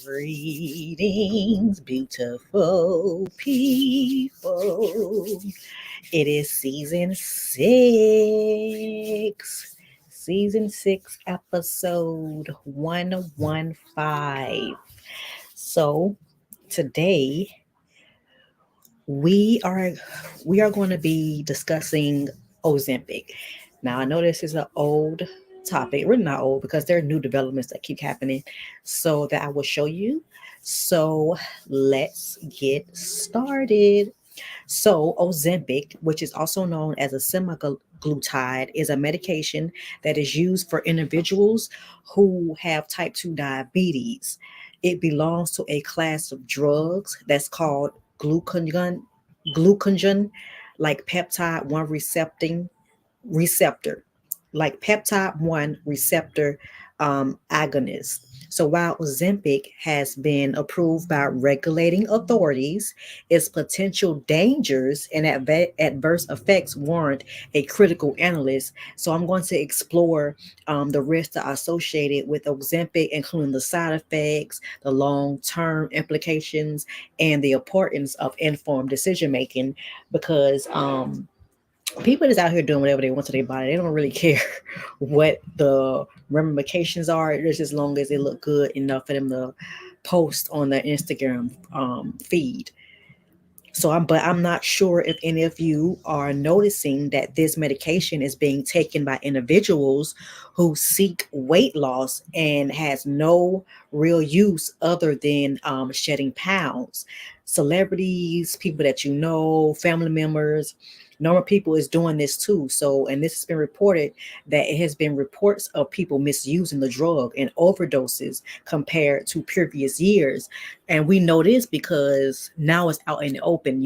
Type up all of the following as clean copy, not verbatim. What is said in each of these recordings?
Greetings, beautiful people. It is season six, episode 115. So today we are we are going to be discussing Ozempic. Now I know this is an old topic. We're not old because there are new developments that keep happening. So that I will show you. So let's get started. So Ozempic, which is also known as a semaglutide, is a medication that is used for individuals who have type 2 diabetes. It belongs to a class of drugs that's called glucagon, like peptide 1 receptor, like peptide 1 receptor agonist. So while Ozempic has been approved by regulating authorities, its potential dangers and adverse effects warrant a critical analysis. So I'm going to explore the risks that are associated with Ozempic, including the side effects, the long-term implications, and the importance of informed decision making, because people is out here doing whatever they want to their body. They don't really care what the ramifications are, just as long as they look good enough for them to post on their Instagram feed. But I'm not sure if any of you are noticing that this medication is being taken by individuals who seek weight loss and has no real use other than shedding pounds. Celebrities, people that you know, family members, normal people is doing this too. So, and this has been reported that it has been reports of people misusing the drug and overdoses compared to previous years. And we know this because now it's out in the open.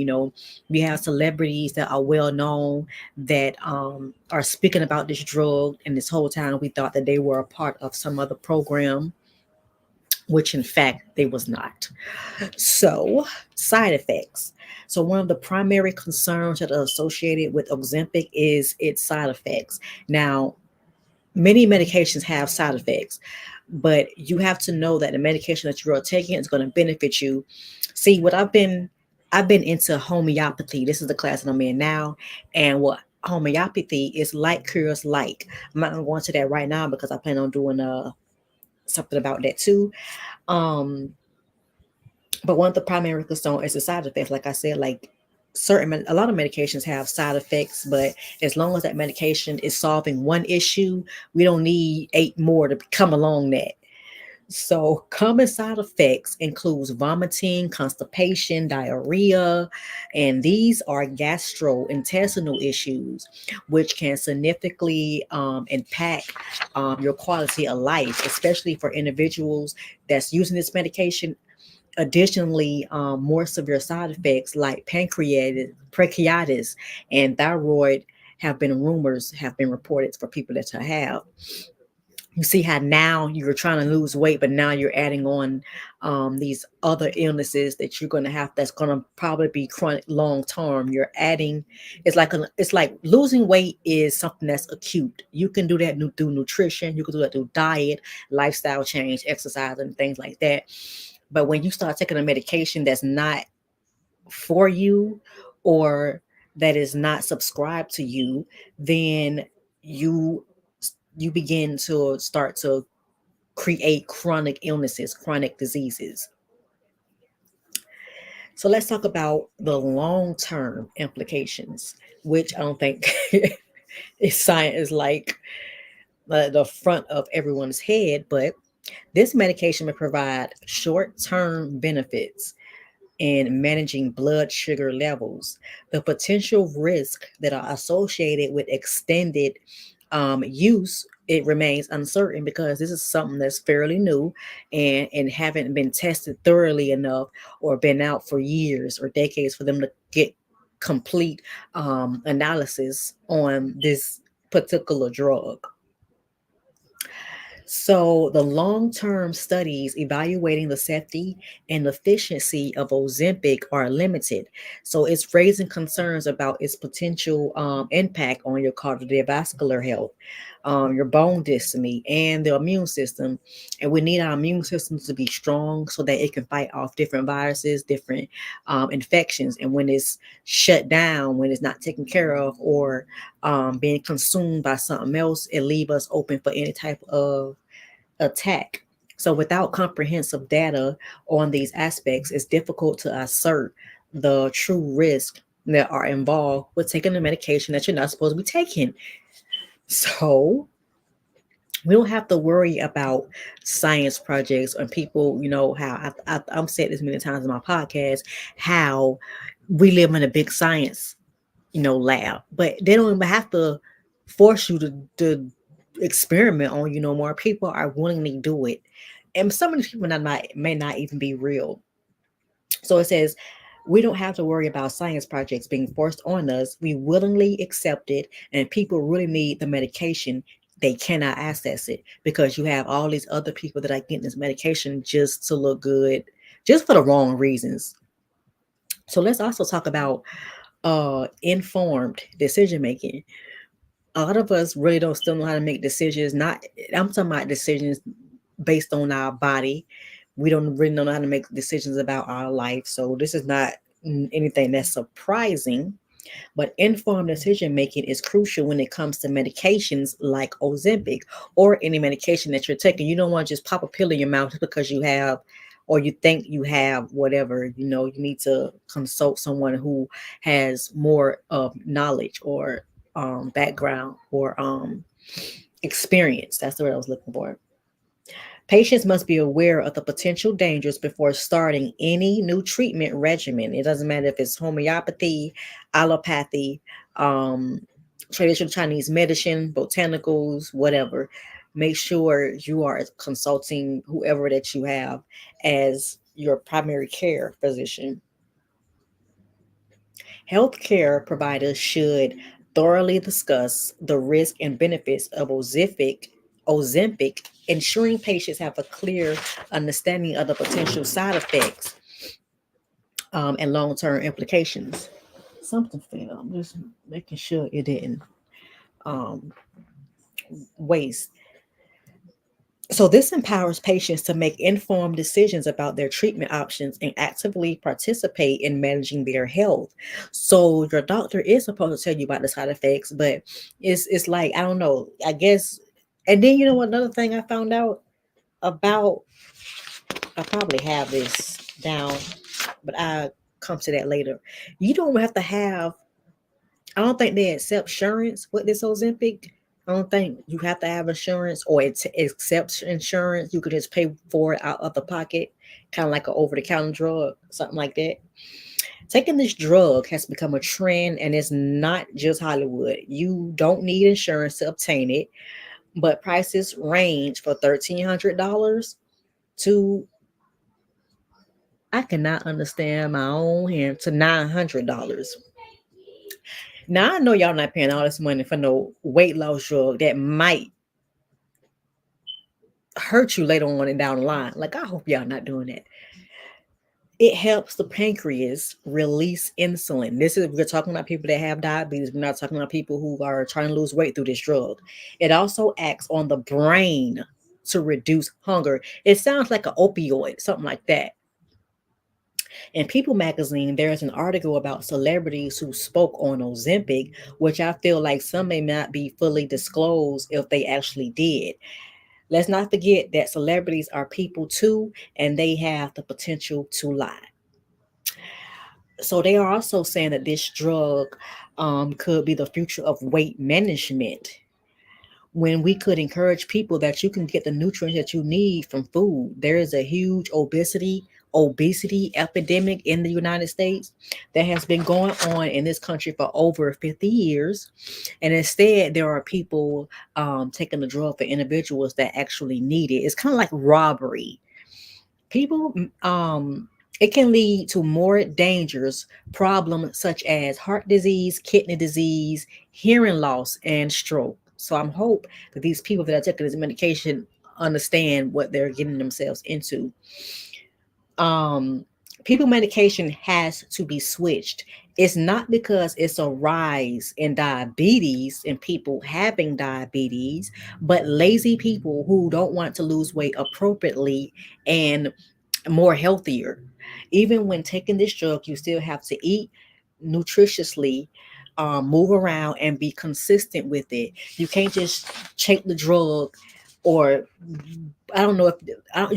We have celebrities that are well known that are speaking about this drug, and this whole time we thought that they were a part of some other program, which in fact they was not. So, side effects. So, one of the primary concerns that are associated with Ozempic is its side effects. Now, many medications have side effects, but you have to know that the medication that you are taking is going to benefit you. See, I've been into homeopathy. This is the class that I'm in now, and what homeopathy is like cures like. I'm not going to go into that right now because I plan on doing something about that too. Um, but one of the primary concerns is the side effects. Like I said, like a lot of medications have side effects, but as long as that medication is solving one issue, we don't need eight more to come along that. So common side effects includes vomiting, constipation, diarrhea, and these are gastrointestinal issues, which can significantly impact your quality of life, especially for individuals that's using this medication. Additionally, more severe side effects like pancreatitis and thyroid have been reported for people that have. You see how now you're trying to lose weight, but now you're adding on these other illnesses that you're going to have. That's going to probably be chronic long term. You're adding. It's like losing weight is something that's acute. You can do that through nutrition. You can do that through diet, lifestyle change, exercise, and things like that. But when you start taking a medication that's not for you, or that is not subscribed to you, then you you begin to start to create chronic illnesses, chronic diseases. So let's talk about the long-term implications, which I don't think is science is like the front of everyone's head, but this medication may provide short-term benefits in managing blood sugar levels. The potential risk that are associated with extended use, it remains uncertain because this is something that's fairly new and haven't been tested thoroughly enough or been out for years or decades for them to get complete analysis on this particular drug. So, the long term studies evaluating the safety and efficiency of Ozempic are limited. So, it's raising concerns about its potential impact on your cardiovascular health. your bone density, and the immune system. And we need our immune systems to be strong so that it can fight off different viruses, different infections. And when it's shut down, when it's not taken care of, or being consumed by something else, it leaves us open for any type of attack. So without comprehensive data on these aspects, it's difficult to assert the true risk that are involved with taking a medication that you're not supposed to be taking. So we don't have to worry about science projects and people, how I've said this many times in my podcast, how we live in a big science, lab, but they don't even have to force you to experiment on, more people are willingly do it. And some of these people may not even be real. So it says, we don't have to worry about science projects being forced on us. We willingly accept it, and people really need the medication. They cannot access it because you have all these other people that are getting this medication just to look good, just for the wrong reasons. So let's also talk about informed decision making. A lot of us really don't still know how to make decisions. Not, I'm talking about decisions based on our body. We don't really know how to make decisions about our life. So this is not anything that's surprising. But informed decision making is crucial when it comes to medications like Ozempic or any medication that you're taking. You don't want to just pop a pill in your mouth just because you have or you think you have whatever. You need to consult someone who has more knowledge or background or experience. That's the word I was looking for. Patients must be aware of the potential dangers before starting any new treatment regimen. It doesn't matter if it's homeopathy, allopathy, um, traditional Chinese medicine, botanicals, whatever. Make sure you are consulting whoever that you have as your primary care physician. Healthcare providers should thoroughly discuss the risk and benefits of Ozempic, ensuring patients have a clear understanding of the potential side effects and long-term implications. Something fell. I'm just making sure it didn't um, waste. So, this empowers patients to make informed decisions about their treatment options and actively participate in managing their health. So, your doctor is supposed to tell you about the side effects, but it's like, I don't know, I guess. And then, another thing I found out about, I probably have this down, but I come to that later. You don't have to have, I don't think they accept insurance with this Ozempic. I don't think you have to have insurance or it accepts insurance. You could just pay for it out of the pocket, kind of like an over the counter drug, something like that. Taking this drug has become a trend and it's not just Hollywood. You don't need insurance to obtain it, but prices range for $1,300 to, I cannot understand my own hand, to $900. Now I know y'all not paying all this money for no weight loss drug that might hurt you later on and down the line. Like, I hope y'all not doing that. It helps the pancreas release insulin. We're talking about people that have diabetes. We're not talking about people who are trying to lose weight through this drug. It also acts on the brain to reduce hunger. It sounds like an opioid, something like that. In People magazine, there's an article about celebrities who spoke on Ozempic, which I feel like some may not be fully disclosed if they actually did. Let's not forget that celebrities are people too, and they have the potential to lie. So they are also saying that this drug could be the future of weight management, when we could encourage people that you can get the nutrients that you need from food. There is a huge obesity epidemic in the United States that has been going on in this country for over 50 years. And instead, there are people taking the drug for individuals that actually need it. It's kind of like robbery. People, it can lead to more dangerous problems such as heart disease, kidney disease, hearing loss, and stroke. So I'm hope that these people that are taking this medication understand what they're getting themselves into. um People medication has to be switched It's not because it's a rise in diabetes and people having diabetes, but lazy people who don't want to lose weight appropriately and more healthier. Even when taking this drug, you still have to eat nutritiously, move around, and be consistent with it. You can't just take the drug, or I don't know if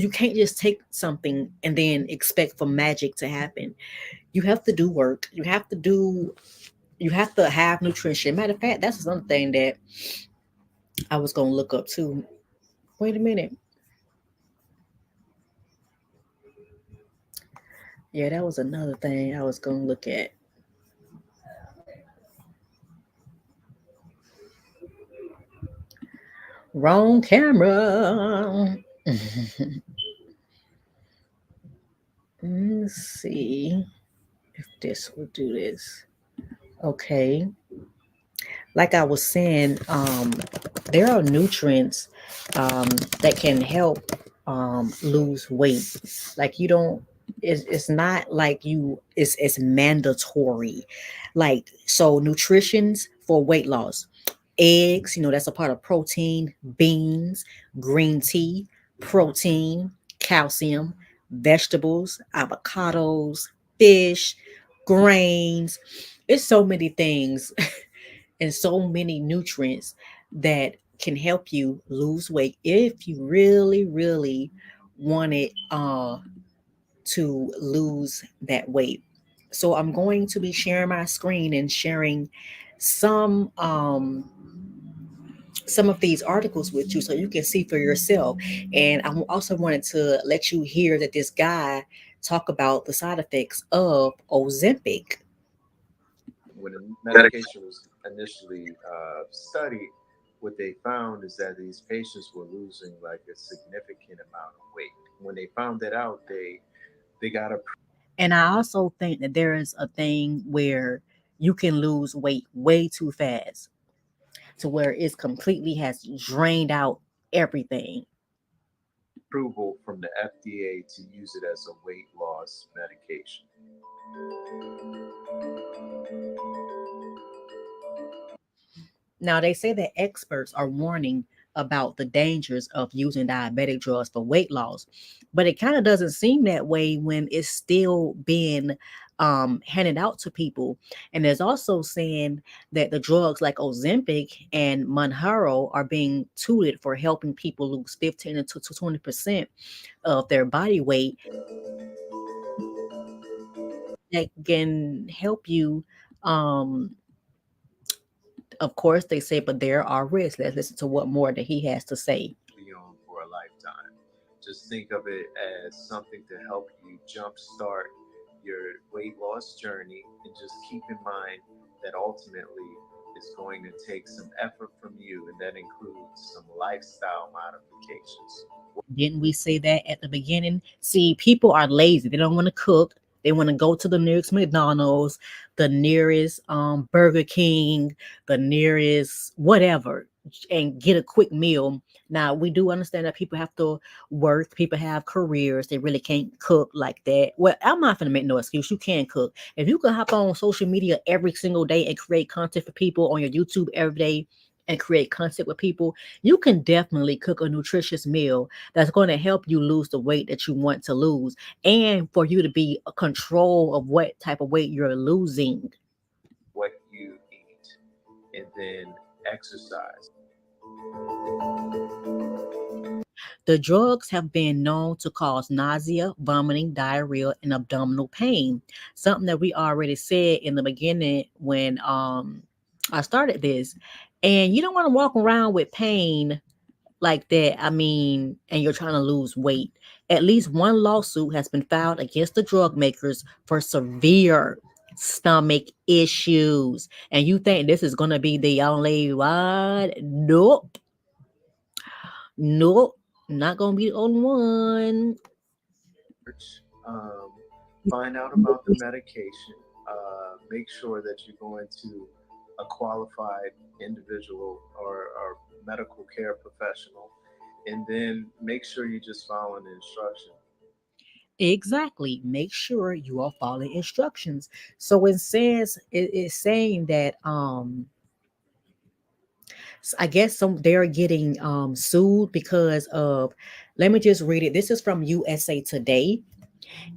you can't just take something and then expect for magic to happen. You have to do work. You have to have nutrition. Matter of fact, that's something that I was gonna look up too. Wait a minute. Yeah, that was another thing I was gonna look at. Wrong camera. Let's see if this will do this. Okay. Like I was saying, there are nutrients um, that can help lose weight. Like you don't, it's not like it's mandatory. Like, so nutritions for weight loss: eggs, that's a part of protein; beans, green tea, protein; calcium; vegetables, avocados; fish, grains. It's so many things and so many nutrients that can help you lose weight if you really, really wanted to lose that weight. So I'm going to be sharing my screen and sharing some um, some of these articles with you so you can see for yourself. And I also wanted to let you hear that this guy talk about the side effects of Ozempic. When the medication was initially studied, what they found is that these patients were losing like a significant amount of weight. When they found that out, they got approved And I also think that there is a thing where you can lose weight way too fast to where it's completely has drained out everything. approval from the FDA to use it as a weight loss medication. Now, they say that experts are warning about the dangers of using diabetic drugs for weight loss, but it kind of doesn't seem that way when it's still being handed out to people. And there's also saying that the drugs like Ozempic and Manjaro are being touted for helping people lose 15 to 20% of their body weight that can help you. Um, of course, they say, but there are risks. Let's listen to what more that he has to say. Be on for a lifetime. Just think of it as something to help you jumpstart your weight loss journey, and just keep in mind that ultimately it's going to take some effort from you, and that includes some lifestyle modifications. Didn't we say that at the beginning? See, people are lazy. They don't want to cook. They want to go to the nearest McDonald's, the nearest Burger King, the nearest whatever, and get a quick meal. Now, we do understand that people have to work, people have careers, they really can't cook like that. Well, I'm not going to make no excuse. You can cook. If you can hop on social media every single day and create content for people on your YouTube every day and create content with people, you can definitely cook a nutritious meal that's going to help you lose the weight that you want to lose and for you to be a control of what type of weight you're losing. What you eat, and then exercise. The drugs have been known to cause nausea, vomiting, diarrhea, and abdominal pain. Something that we already said in the beginning when I started this. And you don't want to walk around with pain like that. I mean, and you're trying to lose weight. At least one lawsuit has been filed against the drug makers for severe stomach issues. And you think this is going to be the only one? Nope. Nope. Not going to be the only one. Um, find out about the medication. Make sure that you're going to a qualified individual, or medical care professional, and then make sure you're just following the instruction. Exactly. Make sure you are following instructions. So it says it's saying that I guess they're getting sued because of, let me just read it. This is from USA Today.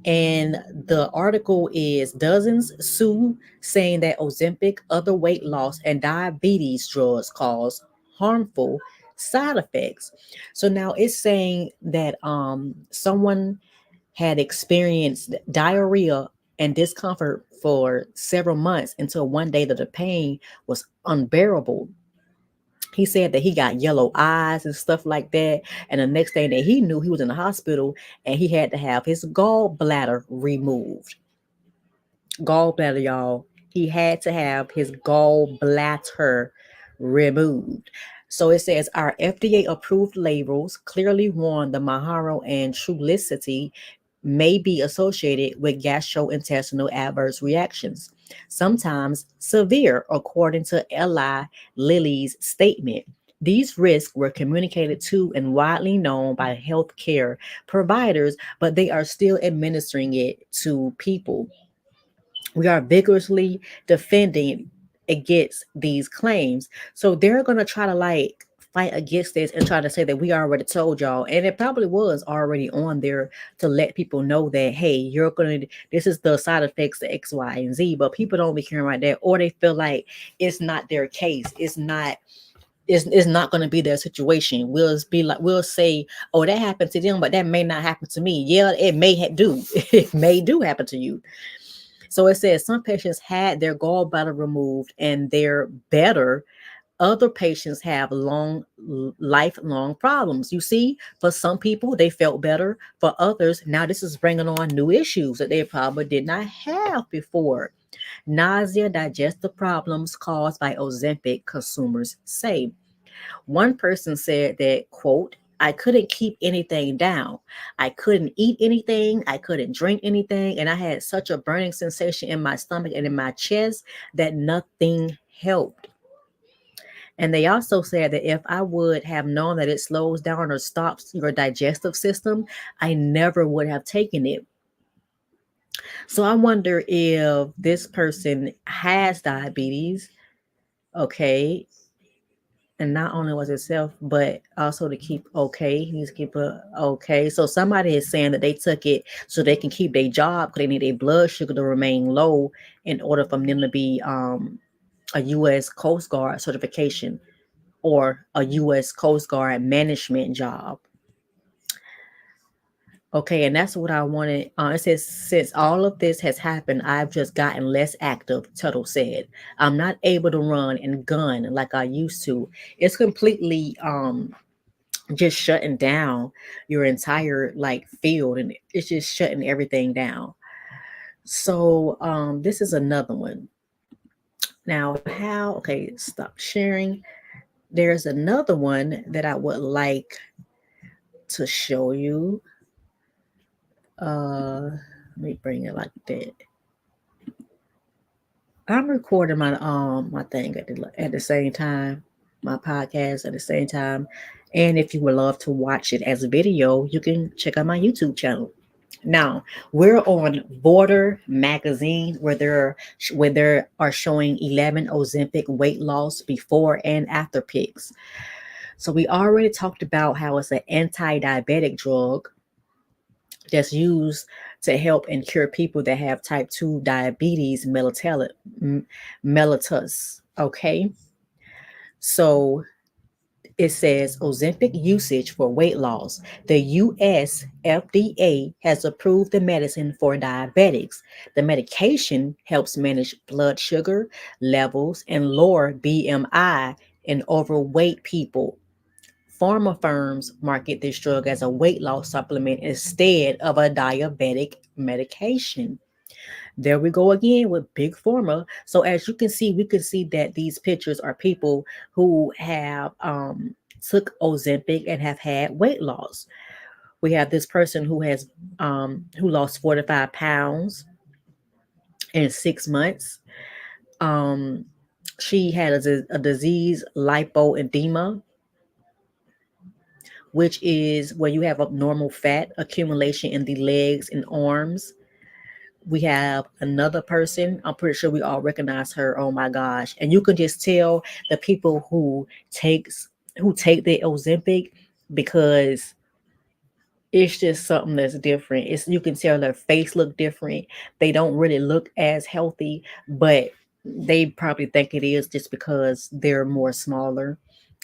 And the article is dozens sue saying that Ozempic, other weight loss, and diabetes drugs cause harmful side effects. So now it's saying that someone had experienced diarrhea and discomfort for several months until one day that the pain was unbearable. He said that he got yellow eyes and stuff like that. And the next thing that he knew, he was in the hospital and he had to have his gallbladder removed. Gallbladder, y'all. He had to have his gallbladder removed. So it says our FDA approved labels clearly warn the Maharo and Trulicity may be associated with gastrointestinal adverse reactions, sometimes severe, according to Eli Lilly's statement. These risks were communicated to and widely known by healthcare providers, but they are still administering it to people. We are vigorously defending against these claims. So they're going to try to like fight against this and try to say that we already told y'all. And it probably was already on there to let people know that, hey, you're going to, this is the side effects of X, Y, and Z. But people don't be caring about that, or they feel like it's not their case. It's not going to be their situation. We'll be like, we'll say, oh, that happened to them, but that may not happen to me. Yeah, it may do. It may do happen to you. So it says some patients had their gallbladder removed and they're better. Other patients have lifelong problems. You see, for some people, they felt better. For others, now this is bringing on new issues that they probably did not have before. Nausea, digestive problems caused by Ozempic, consumers say. One person said that, quote, I couldn't keep anything down. I couldn't eat anything. I couldn't drink anything. And I had such a burning sensation in my stomach and in my chest that nothing helped. And they also said that if I would have known that it slows down or stops your digestive system, I never would have taken it. So I wonder if this person has diabetes, okay, and not only was itself, but also to keep okay. He needs to keep a okay. So somebody is saying that they took it so they can keep their job because they need their blood sugar to remain low in order for them to be a U.S. Coast Guard certification or a U.S. Coast Guard management job. Okay, and that's what I wanted. It says, since all of this has happened, I've just gotten less active, Tuttle said. I'm not able to run and gun like I used to. It's completely just shutting down your entire like field, and it's just shutting everything down. So this is another one. Now, how, okay, stop sharing. There's another one that I would like to show you. Let me bring it like that. I'm recording my thing at the same time, my podcast at the same time. And if you would love to watch it as a video, you can check out my YouTube channel. Now we're on Border Magazine, where they are showing 11 Ozempic weight loss before and after pics. So we already talked about how it's an anti-diabetic drug that's used to help and cure people that have type 2 diabetes mellitus. Okay. So it says Ozempic usage for weight loss. The US FDA has approved the medicine for diabetics. The medication helps manage blood sugar levels and lower BMI in overweight people. Pharma firms market this drug as a weight loss supplement instead of a diabetic medication. There we go again with big pharma. So as you can see, we can see that these pictures are people who have took Ozempic and have had weight loss. We have this person who lost 45 pounds in 6 months. Um, she had a disease lipoedema, which is where you have abnormal fat accumulation in the legs and arms. We have another person. I'm pretty sure we all recognize her. Oh my gosh. And you can just tell the people who take the Ozempic because it's just something that's different. It's you can tell their face look different. They don't really look as healthy, but they probably think it is just because they're more smaller.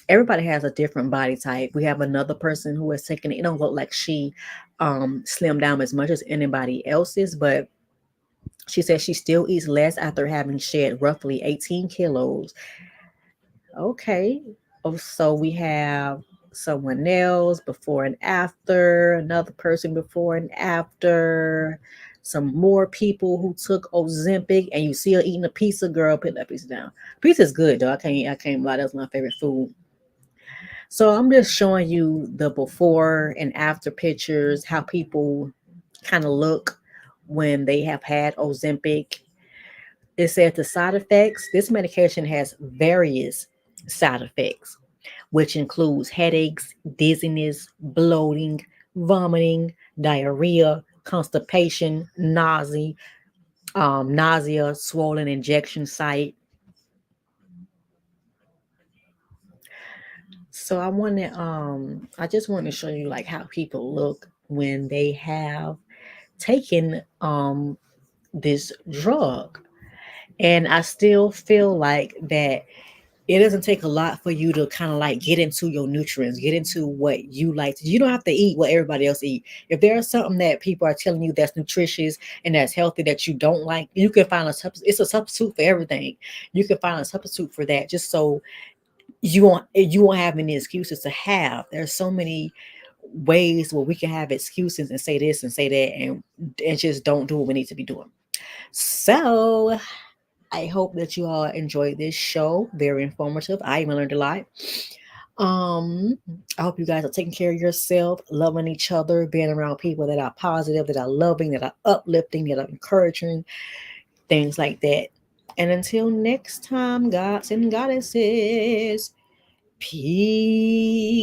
Everybody has a different body type. We have another person who is taking it. It don't look like she slimmed down as much as anybody else's, but she says she still eats less after having shed roughly 18 kilos. Okay. Oh, so we have someone else before and after, another person before and after, some more people who took Ozempic, and you see her eating a pizza. Girl, put that pizza down. Pizza's good though. I can't lie. That's my favorite food. So I'm just showing you the before and after pictures, how people kind of look when they have had Ozempic. It says the side effects. This medication has various side effects, which includes headaches, dizziness, bloating, vomiting, diarrhea, constipation, nausea, swollen injection site. So I just want to show you like how people look when they have taken this drug. And I still feel like that it doesn't take a lot for you to kind of like get into your nutrients, get into what you like. You don't have to eat what everybody else eat. If there's something that people are telling you that's nutritious and that's healthy that you don't like, you can find a substitute. It's a substitute for everything. You can find a substitute for that, just so you won't have any excuses to have. There's so many ways where we can have excuses and say this and say that and just don't do what we need to be doing. So I hope that you all enjoyed this show. Very informative. I even learned a lot. Um, I hope you guys are taking care of yourself, loving each other, being around people that are positive, that are loving, that are uplifting, that are encouraging, things like that. And until next time, gods and goddesses, peace.